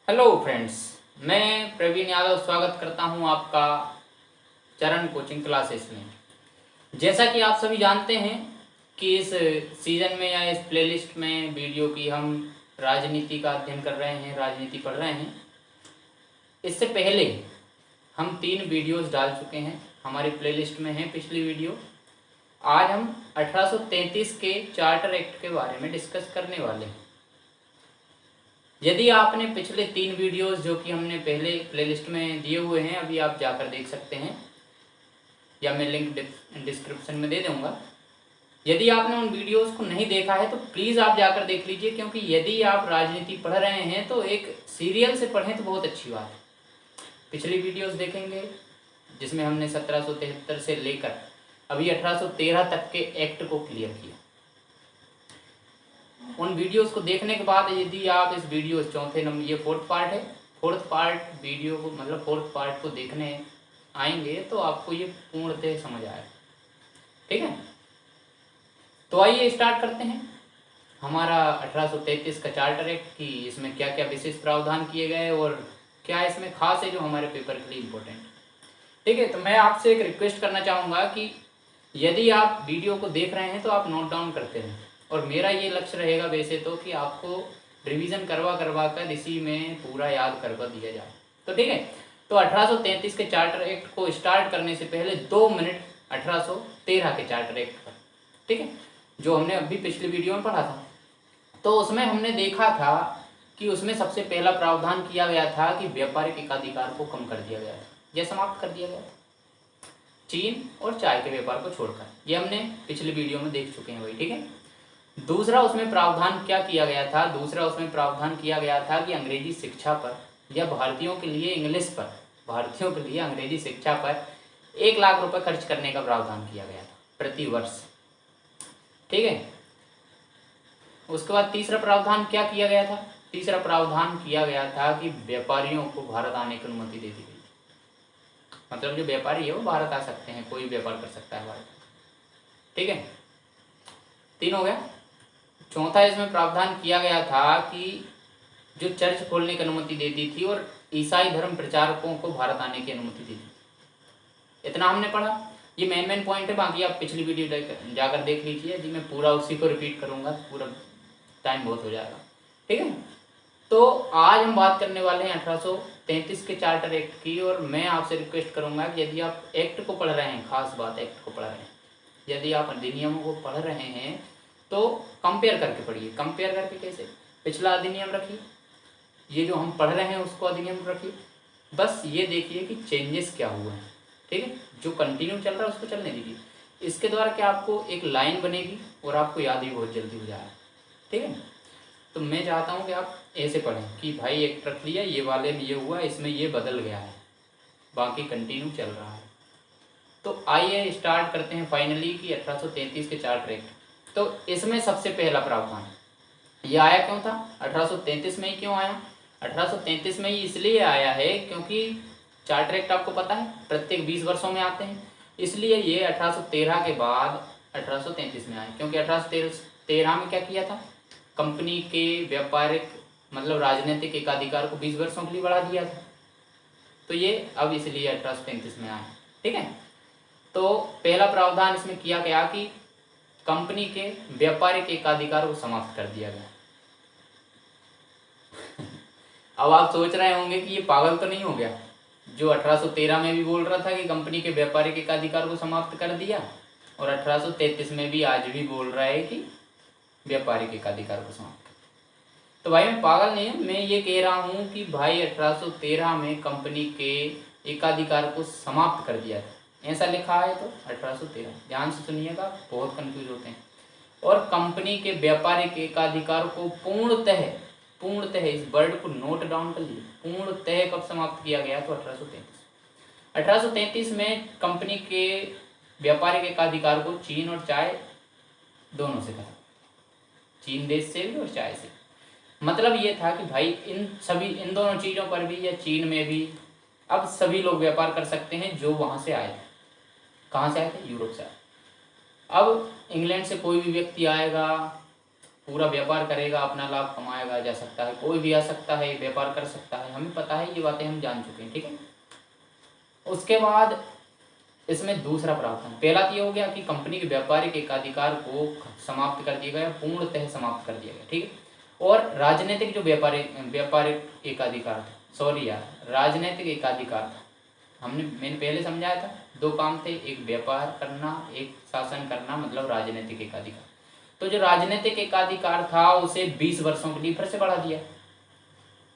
Hello friends, मैं प्रवीण यादव स्वागत करता हूं आपका चरण कोचिंग क्लासेस में। जैसा कि आप सभी जानते हैं कि इस सीज़न में या इस प्लेलिस्ट में वीडियो की हम राजनीति का अध्ययन कर रहे हैं, राजनीति पढ़ रहे हैं। इससे पहले हम 3 वीडियोस डाल चुके हैं, हमारी प्लेलिस्ट में है पिछली वीडियो। आज हम 1833 के चार्टर एक्ट के बारे में डिस्कस करने वाले हैं। यदि आपने पिछले 3 वीडियोस जो कि हमने पहले प्लेलिस्ट में दिए हुए हैं, अभी आप जाकर देख सकते हैं या मैं लिंक डिस्क्रिप्शन में दे दूंगा। यदि आपने उन वीडियोस को नहीं देखा है तो प्लीज़ आप जाकर देख लीजिए, क्योंकि यदि आप राजनीति पढ़ रहे हैं तो एक सीरियल से पढ़ें तो बहुत अच्छी बात है। पिछली वीडियोस देखेंगे जिसमें हमने 1773 से लेकर अभी 1813 तक के एक्ट को क्लियर किया। उन वीडियोस को देखने के बाद यदि आप इस वीडियो चौथे नंबर, ये 4th पार्ट है, 4th पार्ट वीडियो को मतलब 4th पार्ट को देखने आएंगे तो आपको ये पूर्णतः समझ आएगा। ठीक है, तो आइए स्टार्ट करते हैं हमारा 1833 का चार्टर एक्ट की इसमें क्या क्या विशेष प्रावधान किए गए और क्या इसमें खास है जो हमारे पेपर के लिए इम्पोर्टेंट। ठीक है, तो मैं आपसे एक रिक्वेस्ट करना चाहूँगा कि यदि आप वीडियो को देख रहे हैं तो आप नोट डाउन करते रहें, और मेरा ये लक्ष्य रहेगा वैसे तो कि आपको रिवीजन करवा कर इसी में पूरा याद करवा दिया जाए। तो ठीक है, तो 1833 के चार्टर एक्ट को स्टार्ट करने से पहले 2 मिनट 1813 के चार्टर एक्ट पर, ठीक है, जो हमने अभी पिछली वीडियो में पढ़ा था। तो उसमें हमने देखा था कि उसमें सबसे पहला प्रावधान किया गया था कि व्यापारिक एकाधिकार को कम कर दिया गया था या समाप्त कर दिया गया था, चीन और चाय के व्यापार को छोड़कर। ये हमने पिछली वीडियो में देख चुके हैं भाई। ठीक है, दूसरा उसमें प्रावधान क्या किया गया था? दूसरा उसमें प्रावधान किया गया था कि अंग्रेजी शिक्षा पर या भारतीयों के लिए इंग्लिश पर, भारतीयों के लिए अंग्रेजी शिक्षा पर 1 लाख रुपए खर्च करने का प्रावधान किया गया था प्रति वर्ष। ठीक है, उसके बाद तीसरा प्रावधान क्या किया गया था? तीसरा प्रावधान किया गया था कि व्यापारियों को भारत आने की अनुमति दे दी गई। मतलब जो व्यापारी है वो भारत आ सकते हैं, कोई व्यापार कर सकता है भारत। ठीक है, 3 हो गया। चौथा इसमें प्रावधान किया गया था कि जो चर्च खोलने की अनुमति देती थी और ईसाई धर्म प्रचारकों को भारत आने की अनुमति देती थी। इतना हमने पढ़ा, ये मेन पॉइंट है। बाकी आप पिछली वीडियो जाकर देख लीजिए जी, मैं पूरा उसी को रिपीट करूंगा, पूरा टाइम बहुत हो जाएगा। ठीक है, तो आज हम बात करने वाले हैं 1833 के चार्टर एक्ट की, और मैं आपसे रिक्वेस्ट करूंगा कि यदि आप एक्ट को पढ़ रहे हैं, खास बात एक्ट को पढ़ रहे हैं, यदि आप अधिनियमों को पढ़ रहे हैं तो कंपेयर करके पढ़िए। कंपेयर करके कैसे? पिछला अधिनियम रखिए, ये जो हम पढ़ रहे हैं उसको अधिनियम रखिए, बस ये देखिए कि चेंजेस क्या हुए हैं। ठीक है, जो कंटिन्यू चल रहा है उसको चलने दीजिए। इसके द्वारा क्या आपको एक लाइन बनेगी और आपको याद भी बहुत जल्दी हो जाएगा। ठीक है, तो मैं चाहता हूँ कि आप ऐसे पढ़ें कि भाई एक रख लिया, ये वाले में ये हुआ, इसमें ये बदल गया है, बाकी कंटिन्यू चल रहा है। तो आइए स्टार्ट करते हैं फाइनली कि 1833 के चार्टर एक्ट। तो इसमें सबसे पहला प्रावधान ये आया क्यों था? 1833 में ही क्यों आया? 1833 में ही इसलिए आया है क्योंकि चार्टर एक्ट आपको पता है प्रत्येक 20 वर्षों में आते हैं, इसलिए ये 1813 के बाद 1833 में आए। क्योंकि 1813 में क्या किया था? कंपनी के व्यापारिक मतलब राजनीतिक एकाधिकार को 20 वर्षों के लिए बढ़ा दिया था, तो ये अब इसलिए 1833 में आए। ठीक है, तो पहला प्रावधान इसमें किया गया कि कंपनी के व्यापारिक एकाधिकार को समाप्त कर दिया गया। अब आप सोच रहे होंगे कि ये पागल तो नहीं हो गया, जो 1813 में भी बोल रहा था कि कंपनी के व्यापारिक एकाधिकार को समाप्त कर दिया, और 1833 में भी आज भी बोल रहा है कि व्यापारिक एकाधिकार को समाप्त कर। तो भाई मैं पागल नहीं हूँ, मैं ये कह रहा हूँ कि भाई 1813 में कंपनी के एकाधिकार को समाप्त कर दिया था, ऐसा लिखा है। तो 1813, ध्यान से सुनिएगा, बहुत कंफ्यूज होते हैं। और कंपनी के व्यापारिक एकाधिकार को पूर्णतः इस वर्ड को नोट डाउन कर लीजिए, पूर्णतः कब समाप्त किया गया? तो 1833 में कंपनी के व्यापारिक एकाधिकार को चीन और चाय दोनों से खत्म, चीन देश से भी और चाय से। मतलब ये था कि भाई इन दोनों चीज़ों पर भी या चीन में भी अब सभी लोग व्यापार कर सकते हैं जो वहाँ से आए थे। कहाँ से आए थे? यूरोप से आए। अब इंग्लैंड से कोई भी व्यक्ति आएगा पूरा व्यापार करेगा, अपना लाभ कमाएगा जा सकता है, कोई भी आ सकता है, व्यापार कर सकता है, हमें पता है, ये बातें हम जान चुके हैं, ठीक है। उसके बाद इसमें दूसरा प्रावधान, पहला तो ये हो गया कि कंपनी के व्यापारिक एकाधिकार को समाप्त कर दिया गया, पूर्णतः समाप्त कर दिया गया, ठीक है। और राजनीतिक जो व्यापारिक एकाधिकार था, सॉरी यार, राजनीतिक एकाधिकार था, मैंने पहले समझाया था, दो काम थे, एक व्यापार करना, एक शासन करना, मतलब राजनीतिक एकाधिकार। तो जो राजनीतिक एकाधिकार था उसे 20 वर्षों के लिए फिर से बढ़ा दिया,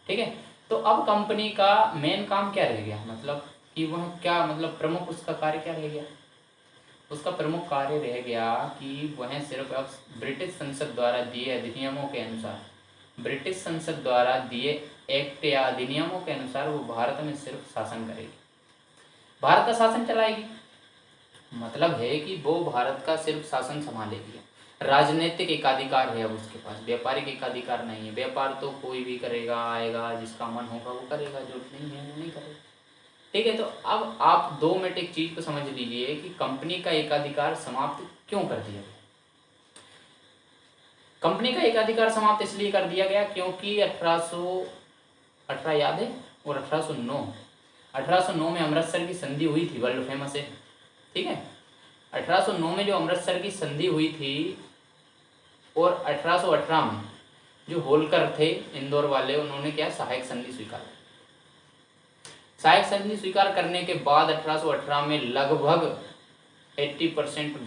ठीक है। तो अब कंपनी का मेन काम क्या रह गया, मतलब कि वह क्या, मतलब प्रमुख उसका कार्य क्या रह गया, उसका प्रमुख कार्य रह गया कि वह सिर्फ अब ब्रिटिश संसद द्वारा दिए अधिनियमों के अनुसार, ब्रिटिश संसद द्वारा दिए एक्ट या अधिनियमों के अनुसार वो भारत में सिर्फ शासन करेगी, भारत का शासन चलाएगी। मतलब है कि वो भारत का सिर्फ शासन संभालेगी। राजनीतिक एकाधिकार है अब उसके पास, व्यापारिक एकाधिकार नहीं है। व्यापार तो कोई भी करेगा, आएगा, जिसका मन होगा वो करेगा, जो नहीं है वो नहीं करेगा, ठीक है। तो अब आप 2 मिनट एक चीज को समझ लीजिए कि कंपनी का एकाधिकार समाप्त क्यों कर दिया गया। कंपनी का एकाधिकार समाप्त इसलिए कर दिया गया क्योंकि 1818 याद है, और 1809 में अमृतसर की संधि हुई थी, वर्ल्ड फेमस है, ठीक है। 1809 में जो अमृतसर की संधि हुई थी, और 1818 में जो होलकर थे इंदौर वाले, उन्होंने क्या, सहायक संधि स्वीकार। सहायक संधि स्वीकार करने के बाद 1818 में लगभग 80%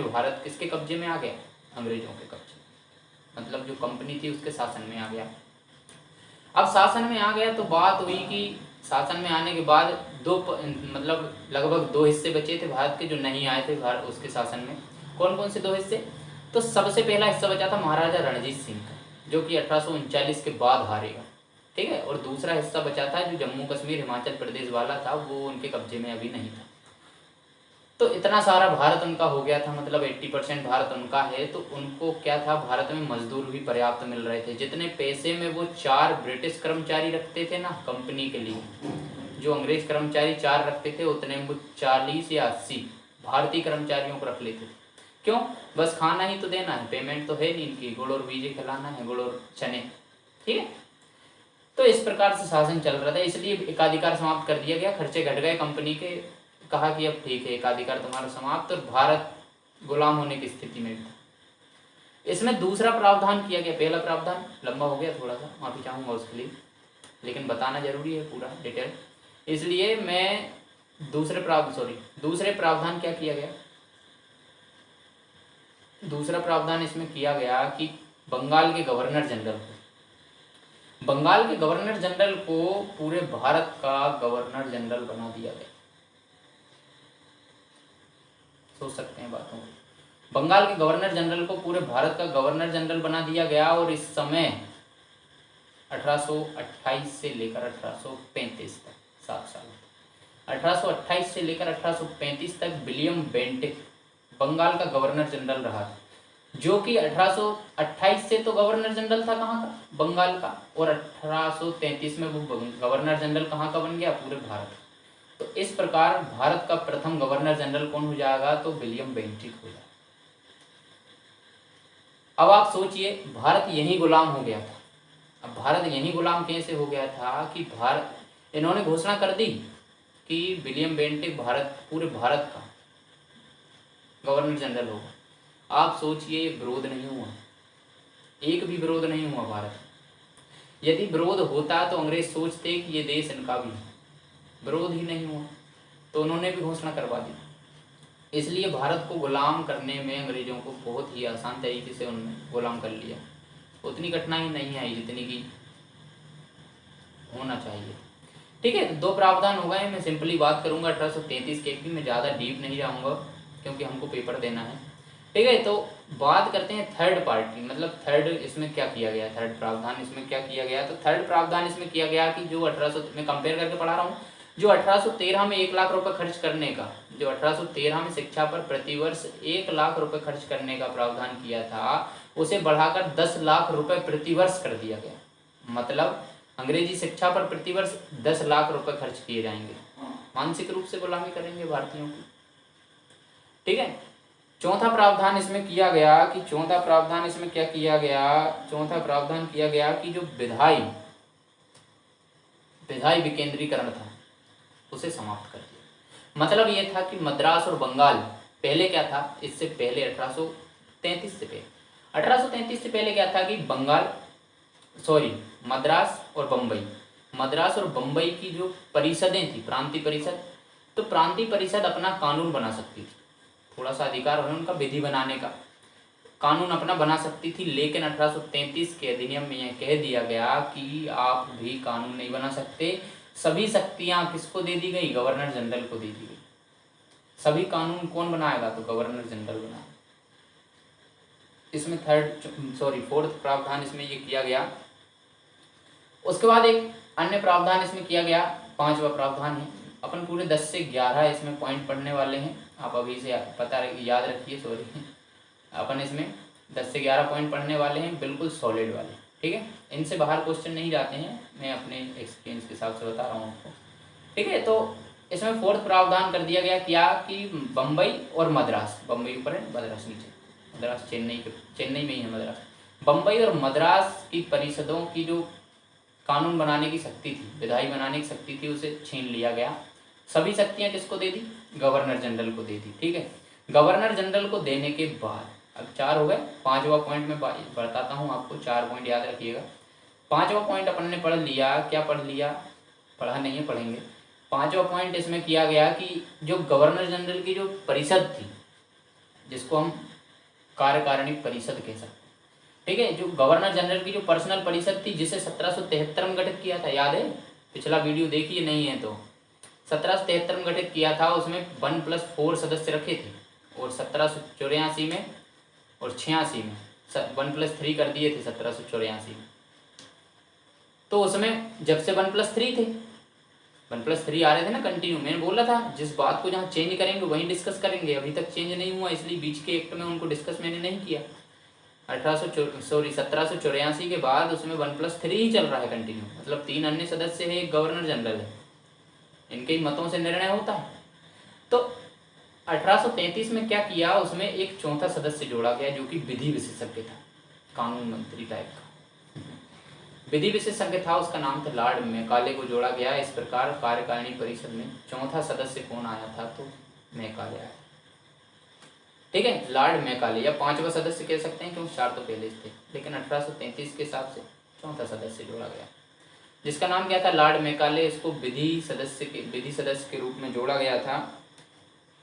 भारत किसके कब्जे में आ गया, अंग्रेजों के कब्जे, मतलब जो कंपनी थी उसके शासन में आ गया। अब शासन में आ गया तो बात हुई कि शासन में आने के बाद मतलब लगभग 2 हिस्से बचे थे भारत के जो नहीं आए थे भारत उसके शासन में। कौन कौन से 2 हिस्से, तो सबसे पहला हिस्सा बचा था महाराजा रणजीत सिंह का, जो कि 1839 के बाद हारेगा, ठीक है। और दूसरा हिस्सा बचा था जो जम्मू कश्मीर हिमाचल प्रदेश वाला था, वो उनके कब्जे में अभी नहीं था। तो इतना सारा भारत उनका हो गया था, मतलब 80% भारत उनका है। तो उनको क्या था, भारत में मजदूर भी पर्याप्त मिल रहे थे, जितने पैसे में वो 4 ब्रिटिश कर्मचारी रखते थे ना कंपनी के लिए, जो अंग्रेज कर्मचारी 4 रखते थे, उतने में वो 40 या 80 भारतीय कर्मचारियों को रख लेते थे। क्यों, बस खाना ही तो देना है, पेमेंट तो है नहीं इनकी, गुड़ और बीजे खिलाना है, गुड़ और चने, ठीक है। तो इस प्रकार से शासन चल रहा था, इसलिए एकाधिकार समाप्त कर दिया गया, खर्चे घट गए कंपनी के, कहा कि अब ठीक है एकाधिकार तुम्हारा समाप्त, और भारत गुलाम होने की स्थिति में भी था। इसमें दूसरा प्रावधान किया गया, पहला प्रावधान लंबा हो गया थोड़ा सा, माफी चाहूंगा उसके लिए, लेकिन बताना जरूरी है पूरा डिटेल, इसलिए मैं दूसरे प्रावधान क्या किया गया, दूसरा प्रावधान इसमें किया गया कि बंगाल के गवर्नर जनरल को पूरे भारत का गवर्नर जनरल बना दिया गया। सोच सकते हैं बातों को, बंगाल के गवर्नर जनरल को पूरे भारत का गवर्नर जनरल बना दिया गया। और इस समय 1828 से लेकर 1835 तक 7 साल, 1828 से लेकर 1835 तक विलियम बेंटिक बंगाल का गवर्नर जनरल रहा था, जो कि 1828 से तो गवर्नर जनरल था कहाँ का, बंगाल का, और 1833 में वो गवर्नर जनरल कहाँ का बन गया, पूरे भारत। तो इस प्रकार भारत का प्रथम गवर्नर जनरल कौन हो जाएगा, तो विलियम बेंटिक हो जाएगा। अब आप सोचिए, भारत यही गुलाम हो गया था। अब भारत यही गुलाम कैसे हो गया था कि इन्होंने घोषणा कर दी कि विलियम बेंटिक पूरे भारत का गवर्नर जनरल होगा। आप सोचिए, विरोध नहीं हुआ, एक भी विरोध नहीं हुआ भारत। यदि विरोध होता तो अंग्रेज सोचते कि ये देश इनका भी है, विरोध ही नहीं हुआ तो उन्होंने भी घोषणा करवा दी। इसलिए भारत को गुलाम करने में अंग्रेजों को बहुत ही आसान तरीके से उन्होंने गुलाम कर लिया, उतनी कठिनाई नहीं आई जितनी की होना चाहिए, ठीक है। तो 2 प्रावधान हो गए, मैं सिंपली बात करूंगा 1833 के भी, मैं ज़्यादा डीप नहीं जाऊंगा क्योंकि हमको पेपर देना है, ठीक है। तो बात करते हैं थर्ड पार्ट की, मतलब थर्ड इसमें क्या किया गया, थर्ड प्रावधान इसमें क्या किया गया। तो थर्ड प्रावधान इसमें किया गया कि जो 1800 में कंपेयर करके पढ़ा रहा हूँ, जो 1813 में 1 लाख रुपए खर्च करने का, जो 1813 में शिक्षा पर प्रतिवर्ष 1 लाख रुपए खर्च करने का प्रावधान किया था, उसे बढ़ाकर 10 लाख रुपए प्रतिवर्ष कर दिया गया। मतलब अंग्रेजी शिक्षा पर प्रतिवर्ष 10 लाख रुपए खर्च किए जाएंगे, मानसिक रूप से गुलामी करेंगे भारतीयों की, ठीक है। चौथा प्रावधान इसमें किया गया कि चौथा प्रावधान इसमें क्या किया गया, चौथा प्रावधान किया गया कि जो विधायी विकेंद्रीकरण था उसे समाप्त कर दिया। मतलब ये था कि मद्रास और बंगाल, पहले क्या था, इससे पहले 1833 से पहले 1833 से पहले क्या था कि मद्रास और बम्बई की जो परिषदें थी, प्रांतीय परिषद, तो प्रांतीय परिषद अपना कानून बना सकती थी, थोड़ा सा अधिकार है उनका विधि बनाने का, कानून अपना बना सकती थी। लेकिन 1833 के अधिनियम में यह कह दिया गया कि आप भी कानून नहीं बना सकते। सभी शक्तियां किसको दे दी गई, गवर्नर जनरल को दे दी गई। सभी कानून कौन बनाएगा, तो गवर्नर जनरल बनाएगा। इसमें फोर्थ प्रावधान इसमें ये किया गया। उसके बाद एक अन्य प्रावधान इसमें किया गया, पांचवा प्रावधान है। अपन पूरे 10 से 11 इसमें पॉइंट पढ़ने वाले हैं, आप अभी से याद रखिए। अपन इसमें 10 से 11 पॉइंट पढ़ने वाले हैं, बिल्कुल सॉलिड वाले, ठीक है। इनसे बाहर क्वेश्चन नहीं जाते हैं, मैं अपने एक्सपीरियंस के हिसाब से बता रहा हूँ आपको, ठीक है। तो इसमें फोर्थ प्रावधान कर दिया गया क्या कि बम्बई और मद्रास, बम्बई ऊपर है मद्रास नीचे, मद्रास चेन्नई में ही है मद्रास, बम्बई और मद्रास की परिषदों की जो कानून बनाने की शक्ति थी, विधायी बनाने की शक्ति थी, उसे छीन लिया गया। सभी शक्तियां किसको दे दी, गवर्नर जनरल को दे दी, ठीक है। गवर्नर जनरल को देने के बाद अब 4 हो गए, 5वां पॉइंट में बताता हूँ आपको, 4 पॉइंट याद रखिएगा। 5वां पॉइंट अपन ने पढ़ लिया, क्या पढ़ लिया, पढ़ा नहीं है, पढ़ेंगे। 5वां पॉइंट इसमें किया गया कि जो गवर्नर जनरल की जो परिषद थी, जिसको हम कार्यकारिणी परिषद कह सकते हैं, ठीक है, जो गवर्नर जनरल की जो पर्सनल परिषद थी, जिसे 1773 में गठित किया था, याद है, पिछला वीडियो देखिए, नहीं है तो 1773 में गठित किया था। उसमें 1+4 सदस्य रखे थे, और 1784 में और 86 में 1+3 कर दिए थे 1784 में। तो उसमें जब से 1+3 थे, 1+3 आ रहे थे ना कंटिन्यू, मैंने बोला था जिस बात को जहाँ चेंज करेंगे वहीं डिस्कस करेंगे, अभी तक चेंज नहीं हुआ, इसलिए बीच के एक्ट में उनको डिस्कस मैंने नहीं किया। 1784 के बाद उसमें 1+3 ही चल रहा है कंटिन्यू, मतलब 3 अन्य सदस्य है, एक गवर्नर जनरल है, इनके ही मतों से निर्णय होता है। तो 1833 में क्या किया, उसमें एक चौथा सदस्य जोड़ा गया जो कि विधि विशेषज्ञ था, कानून मंत्री टाइप का विधि विशेषज्ञ था, उसका नाम था लॉर्ड मैकाले को जोड़ा गया। इस प्रकार कार्यकारिणी परिषद में चौथा सदस्य कौन आया था, तो मैकाले आया, ठीक है, लॉर्ड मैकाले, या 5वां सदस्य कह सकते हैं क्योंकि 4 तो पहले थे, लेकिन 1833 के हिसाब से चौथा सदस्य जोड़ा गया, जिसका नाम क्या था, लॉर्ड मैकाले। इसको विधि सदस्य के रूप में जोड़ा गया था,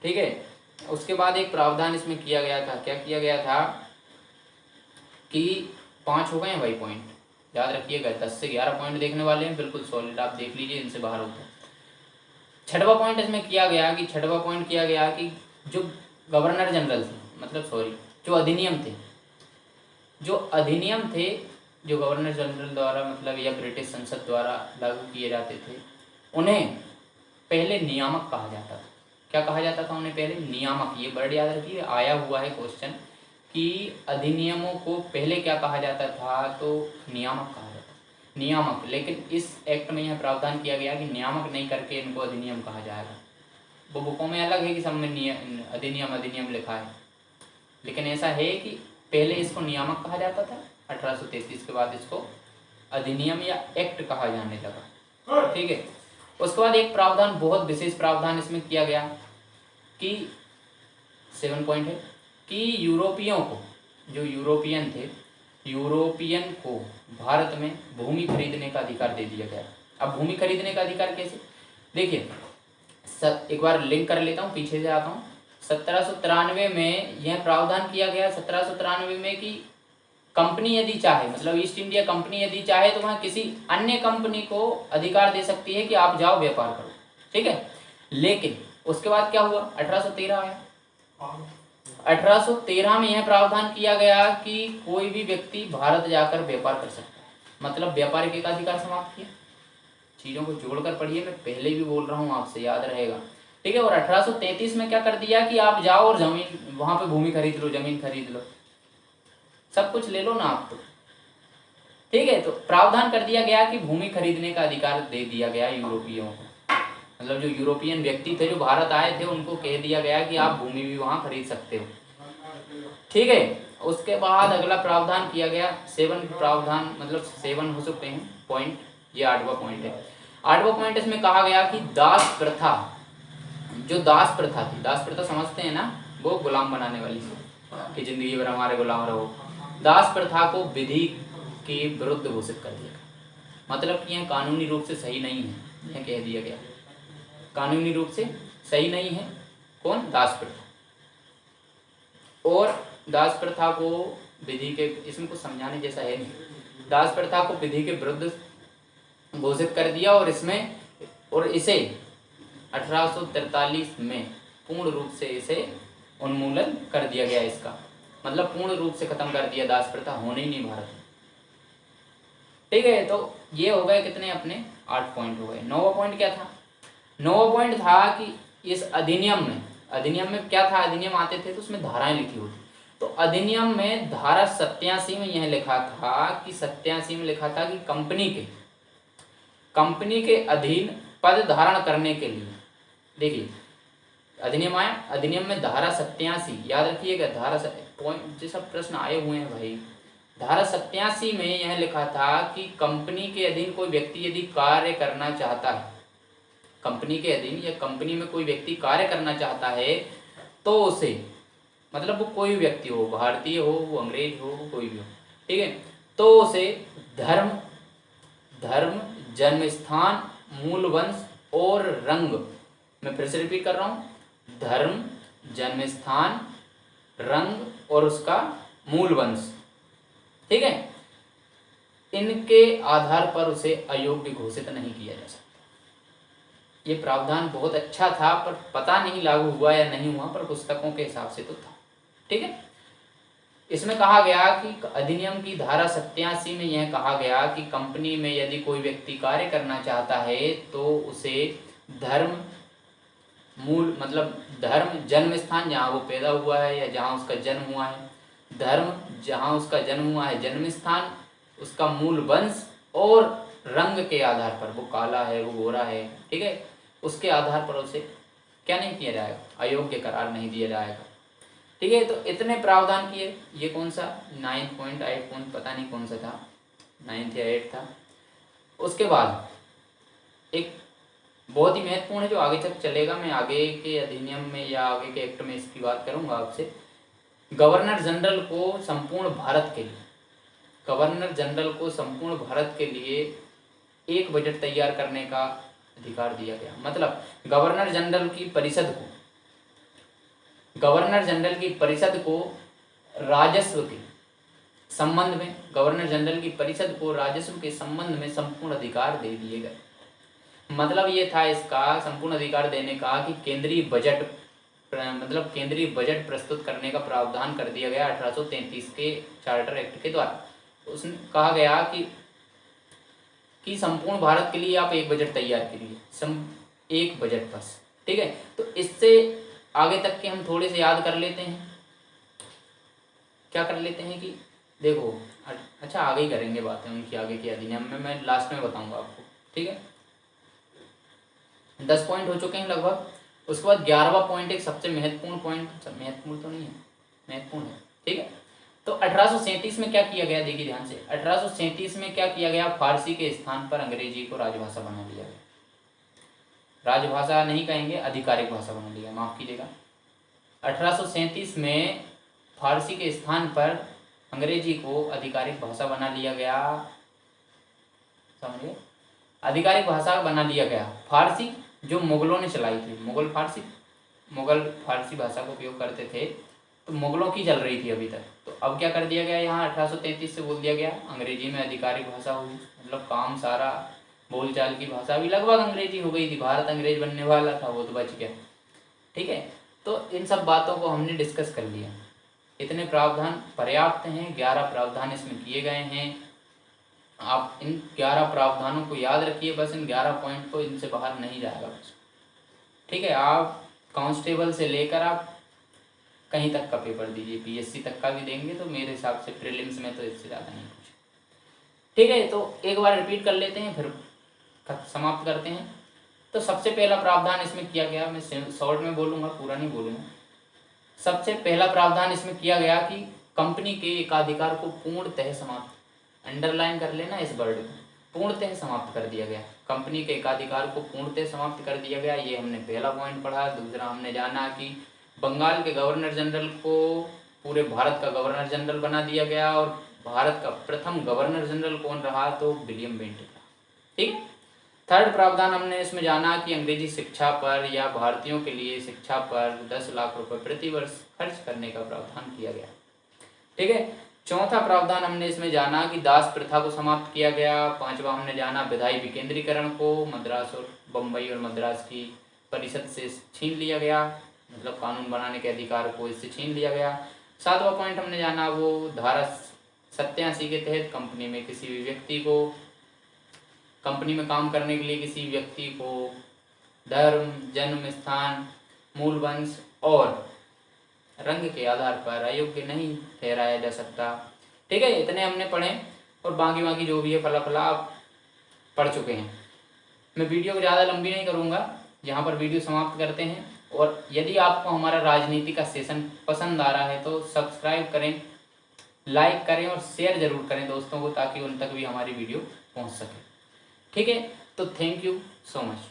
ठीक है। उसके बाद एक प्रावधान इसमें किया गया था, क्या किया गया था कि 5 हो गए हैं भाई पॉइंट, याद रखिएगा। 10 से 11 पॉइंट देखने वाले हैं, बिल्कुल सॉलिड, आप देख लीजिए, इनसे बाहर होता है। 6वां पॉइंट इसमें किया गया कि जो गवर्नर जनरल थे, मतलब जो अधिनियम थे जो गवर्नर जनरल द्वारा, मतलब या ब्रिटिश संसद द्वारा लागू किए जाते थे, उन्हें पहले नियामक कहा जाता था। क्या कहा जाता था उन्हें पहले, नियामक। ये वर्ड याद रखिए, आया हुआ है क्वेश्चन कि अधिनियमों को पहले क्या कहा जाता था, तो नियामक कहा जाता था, नियामक। लेकिन इस एक्ट में यह प्रावधान किया गया कि नियामक नहीं करके इनको अधिनियम कहा जाएगा। वो बुकों में अलग है कि सब में अधिनियम लिखा है, लेकिन ऐसा है कि पहले इसको नियामक कहा जाता था, 1833 के बाद इसको अधिनियम या एक्ट कहा जाने लगा, ठीक है। उसके बाद एक प्रावधान, बहुत विशेष प्रावधान इसमें किया गया कि 7 पॉइंट है कि यूरोपियों को, जो यूरोपियन थे, यूरोपियन को भारत में भूमि खरीदने का अधिकार दे दिया गया। अब भूमि खरीदने का अधिकार कैसे, देखिए एक बार लिंक कर लेता हूँ, पीछे से आता हूँ। 1793 में यह प्रावधान किया गया, 1793 में, कि कंपनी यदि चाहे, मतलब ईस्ट इंडिया कंपनी यदि चाहे तो वह किसी अन्य कंपनी को अधिकार दे सकती है कि आप जाओ व्यापार करो, ठीक है। लेकिन उसके बाद क्या हुआ, 1813 आया। 1813 में यह प्रावधान किया गया कि कोई भी व्यक्ति भारत जाकर व्यापार कर सकता है, मतलब व्यापारिक अधिकार समाप्त किया। चीजों को जोड़कर पढ़िए, मैं पहले भी बोल रहा हूँ, आपसे याद रहेगा, ठीक है। और 1833 में क्या कर दिया कि आप जाओ और जमीन, वहां पे भूमि खरीद लो, जमीन खरीद लो, सब कुछ ले लो ना आप, तो ठीक है। तो प्रावधान कर दिया गया कि भूमि खरीदने का अधिकार दे दिया गया यूरोपियों को, मतलब जो यूरोपियन व्यक्ति थे जो भारत आए थे, उनको कह दिया गया कि आप भूमि भी वहां खरीद सकते हो, ठीक है। उसके बाद अगला प्रावधान किया गया 7 प्रावधान, मतलब 7 हो सकते हैं पॉइंट, ये 8वां पॉइंट है। 8वां पॉइंट इसमें कहा गया कि दास प्रथा, जो दास प्रथा थी, दास प्रथा समझते हैं ना, वो गुलाम बनाने वाली कि जिंदगी भर हमारे गुलाम रहो। दास प्रथा को विधि के विरुद्ध घोषित कर दिया, मतलब कि यह कानूनी रूप से सही नहीं है, यह कह दिया गया कानूनी रूप से सही नहीं है। कौन? दास प्रथा। और दास प्रथा को विधि के, इसमें कुछ समझाने जैसा है नहीं, दास प्रथा को विधि के विरुद्ध घोषित कर दिया और इसे 1843 में पूर्ण रूप से इसे उन्मूलन कर दिया गया। इसका मतलब पूर्ण रूप से खत्म कर दिया, दास प्रथा होने ही नहीं भारत में। ठीक है, तो ये हो गए कितने अपने 8 पॉइंट हो गए। 9वां पॉइंट क्या था? 9वां पॉइंट था कि इस अधिनियम में क्या था, अधिनियम आते थे तो उसमें धाराएं लिखी होती, तो अधिनियम में धारा 87 में यह लिखा था कि 87 में लिखा था कि कंपनी के अधीन पद धारण करने के लिए, देखिए अधिनियम आया, अधिनियम में धारा 87, याद रखिएगा, धारा पॉइंट जैसा प्रश्न आए हुए हैं भाई। धारा 87 में यह लिखा था कि कंपनी के अधीन कोई व्यक्ति यदि कार्य करना चाहता है, कंपनी के अधीन या कंपनी में कोई व्यक्ति कार्य करना चाहता है तो उसे, मतलब वो कोई व्यक्ति हो, भारतीय हो, वो अंग्रेज हो, कोई भी हो, ठीक है, तो उसे धर्म, जन्म स्थान, मूल वंश और रंग, मैं फिर से रिपीट कर रहा हूँ, धर्म, जन्म स्थान, रंग और उसका मूल वंश, ठीक है, इनके आधार पर उसे अयोग्य घोषित नहीं किया जा सकता। ये प्रावधान बहुत अच्छा था, पर पता नहीं लागू हुआ या नहीं हुआ, पर पुस्तकों के हिसाब से तो था। ठीक है, इसमें कहा गया कि अधिनियम की धारा 87 में यह कहा गया कि कंपनी में यदि कोई व्यक्ति कार्य करना चाहता है तो उसे धर्म, मूल मतलब धर्म, जन्म स्थान जहाँ वो पैदा हुआ है या जहाँ उसका जन्म हुआ है, धर्म जहाँ उसका जन्म हुआ है, जन्म स्थान, उसका मूल वंश और रंग के आधार पर, वो काला है, वो गोरा है, ठीक है, उसके आधार पर उसे क्या नहीं किया जाएगा, अयोग्य करार नहीं दिया जाएगा। ठीक है, तो इतने प्रावधान किए। ये कौन सा 9 पॉइंट 8 पॉइंट पता नहीं कौन सा था, 9 या 8 था। उसके बाद एक बहुत ही महत्वपूर्ण है जो आगे तक चलेगा, मैं आगे के अधिनियम में या आगे के एक्ट में इसकी बात करूंगा आपसे। गवर्नर जनरल को संपूर्ण भारत के लिए, गवर्नर जनरल को संपूर्ण भारत के लिए एक बजट तैयार करने का अधिकार दिया गया। मतलब गवर्नर जनरल की परिषद को राजस्व के संबंध में, गवर्नर जनरल की परिषद को राजस्व के संबंध में संपूर्ण अधिकार दे दिए गए। मतलब ये था इसका संपूर्ण अधिकार देने का कि केंद्रीय बजट प्रस्तुत करने का प्रावधान कर दिया गया 1833 के चार्टर एक्ट के द्वारा। उसने कहा गया कि संपूर्ण भारत के लिए आप एक बजट तैयार करिए, एक बजट बस। ठीक है, तो इससे आगे तक के हम थोड़े से याद कर लेते हैं। क्या कर लेते हैं कि देखो, अच्छा आगे ही करेंगे बातें उनकी, आगे की अधिनियम में मैं लास्ट में बताऊंगा आपको। ठीक है, 10 पॉइंट हो चुके हैं लगभग। उसके बाद 11वां पॉइंट एक सबसे महत्वपूर्ण पॉइंट, महत्वपूर्ण तो नहीं है, महत्वपूर्ण है। ठीक है, तो 1837 में क्या किया गया, देखिए ध्यान से। 1837 में क्या किया गया, फारसी के स्थान पर अंग्रेजी को राजभाषा बना लिया गया। राजभाषा नहीं कहेंगे, आधिकारिक भाषा बना लिया, माफ कीजिएगा। 1837 में फारसी के स्थान पर अंग्रेजी को आधिकारिक भाषा बना लिया गया। समझिए, आधिकारिक भाषा बना लिया गया। फारसी जो मुगलों ने चलाई थी, मुगल फारसी भाषा का उपयोग करते थे, तो मुगलों की चल रही थी अभी तक, तो अब क्या कर दिया गया यहाँ 1833 से बोल दिया गया अंग्रेजी में आधिकारिक भाषा होगी। मतलब काम सारा, बोलचाल की भाषा भी लगभग अंग्रेजी हो गई थी। भारत अंग्रेज बनने वाला था, वो तो बच गया। ठीक है, तो इन सब बातों को हमने डिस्कस कर लिया। इतने प्रावधान पर्याप्त हैं, 11 प्रावधान इसमें किए गए हैं। आप इन 11 प्रावधानों को याद रखिए, बस इन 11 पॉइंट को, इनसे बाहर नहीं जाएगा बस। ठीक है, आप कांस्टेबल से लेकर आप कहीं तक का पेपर दीजिए, पीएससी तक का भी देंगे तो मेरे हिसाब से प्रीलिम्स में तो इससे ज़्यादा नहीं कुछ। ठीक है, तो एक बार रिपीट कर लेते हैं फिर समाप्त करते हैं। तो सबसे पहला प्रावधान इसमें किया गया, मैं शॉर्ट में बोलूँगा, पूरा नहीं बोलूँगा। सबसे पहला प्रावधान इसमें किया गया कि कंपनी के एकाधिकार को पूर्णतः समाप्त, अंडरलाइन कर लेना इस वर्ड को, पूर्णतः समाप्त कर दिया गया। कंपनी के एकाधिकार को पूर्णतः समाप्त कर दिया गया, ये हमने पहला पॉइंट पढ़ा। दूसरा हमने जाना कि बंगाल के गवर्नर जनरल को पूरे भारत का गवर्नर जनरल बना दिया गया, और भारत का प्रथम गवर्नर जनरल कौन रहा, तो विलियम बेंटिक रहा। ठीक। थर्ड प्रावधान हमने इसमें जाना कि अंग्रेजी शिक्षा पर या भारतीयों के लिए शिक्षा पर 10 लाख रुपए प्रति वर्ष खर्च करने का प्रावधान किया गया। ठीक है। चौथा प्रावधान हमने इसमें जाना कि दास प्रथा को समाप्त किया गया। पांचवा हमने जाना विधायी विकेंद्रीकरण को मद्रास और बम्बई और मद्रास की परिषद से छीन लिया गया, मतलब कानून बनाने के अधिकार को इससे छीन लिया गया। सातवां पॉइंट हमने जाना वो धारा 87 के तहत कंपनी में किसी भी व्यक्ति को, कंपनी में काम करने के लिए किसी व्यक्ति को धर्म, जन्म स्थान, मूल वंश और रंग के आधार पर अयोग्य नहीं ठहराया जा सकता। ठीक है, इतने हमने पढ़े, और बाकी जो भी है फला आप पढ़ चुके हैं। मैं वीडियो को ज़्यादा लंबी नहीं करूँगा, यहाँ पर वीडियो समाप्त करते हैं। और यदि आपको हमारा राजनीति का सेशन पसंद आ रहा है तो सब्सक्राइब करें, लाइक करें और शेयर ज़रूर करें दोस्तों को, ताकि उन तक भी हमारी वीडियो पहुँच सके। ठीक है, तो थैंक यू सो मच।